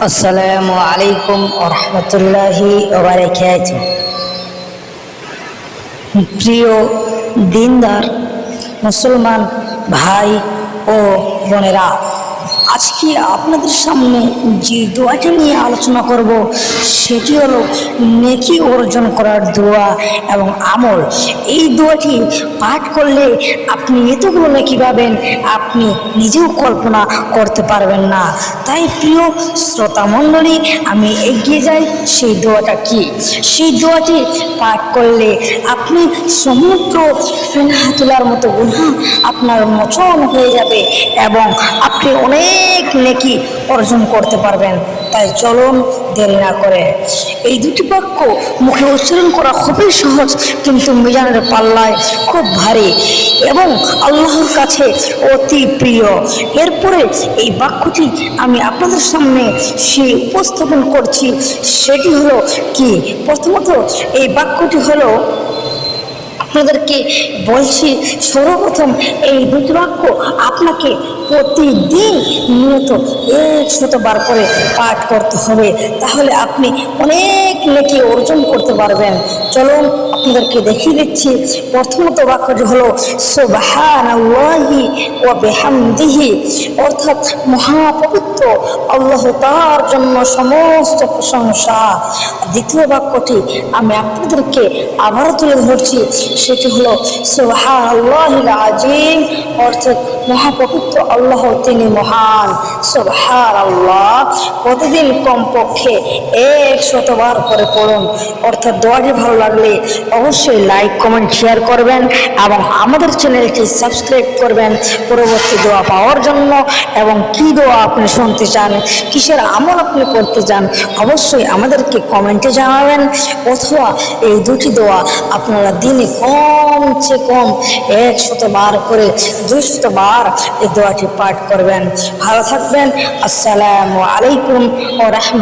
আসসালামু আলাইকুম ওয়া রাহমাতুল্লাহি ওয়া বারাকাতুহু। প্রিয় দিনদার মুসলমান ভাই ও বোনেরা, আজকে আপনাদের সামনে যে দোয়াটি নিয়ে আলোচনা করব সেটি হলো নেকি অর্জন করার দোয়া এবং আমল। এই দোয়াটি পাঠ করলে আপনি এতগুলো নেকি পাবেন আপনি নিজেও কল্পনা করতে পারবেন না। তাই প্রিয় শ্রোতা মণ্ডলী, আমি এগিয়ে যাই সেই দোয়াটা কি। সেই দোয়াটি পাঠ করলে আপনি সমুদ্র ফেনা তোলার মতো গুনাহ আপনার মোচন হয়ে যাবে এবং আপনি অনেক নেকি অর্জন করতে পারবেন। তাই চলুন দেরি না করে। এই দুটি বাক্য মুখে উচ্চারণ করা খুবই সহজ, কিন্তু মিজানের পাল্লায় খুব ভারী এবং আল্লাহর কাছে অতি প্রিয়। এরপরে এই বাক্যটি আমি আপনাদের সামনে সেই উপস্থাপন করছি, সেটি হলো কি। প্রথমত এই বাক্যটি হলো, আপনাদেরকে বলছি, সর্বপ্রথম এই দুটি বাক্য আপনাকে প্রতিদিন নিয়ত 100 বার করে পাঠ করতে হবে, তাহলে আপনি অনেক নেকি অর্জন করতে পারবেন। চলুন আপনাদেরকে দেখিয়ে দিচ্ছি। প্রথমত বাক্যটি হলো সুবহানাল্লাহি ওয়া বিহামদিহি, অর্থাৎ মহাপবিত্র আল্লাহ তাআলার জন্য সমস্ত প্রশংসা। দ্বিতীয় বাক্যটি আমি আপনাদেরকে আবারও তুলে ধরছি, সেটি হলো সুবহানাল্লাহিল আযীম, অর্থাৎ মহাপবিত্র আল্লাহ তিনি মহান। সুবহানাল্লাহ প্রতিদিন কমপক্ষে 100 বার করে পড়ুন। অর্থাৎ দোয়াটি ভালো লাগলে অবশ্যই লাইক কমেন্ট শেয়ার করবেন এবং আমাদের চ্যানেলটি সাবস্ক্রাইব করবেন পরবর্তী দোয়া পাওয়ার জন্য। এবং কি দোয়া আপনি শুনতে চান, কিসের আমল আপনি করতে চান, অবশ্যই আমাদেরকে কমেন্টে জানাবেন। অথবা এই দুটি দোয়া আপনারা দিনে কমসে কম 100 বার করে 200 বার এই দোয়াটি পাঠ করবেন। ভালো থাকবেন। আসসালামু আলাইকুম ওয়া রাহমাতুল্লাহ।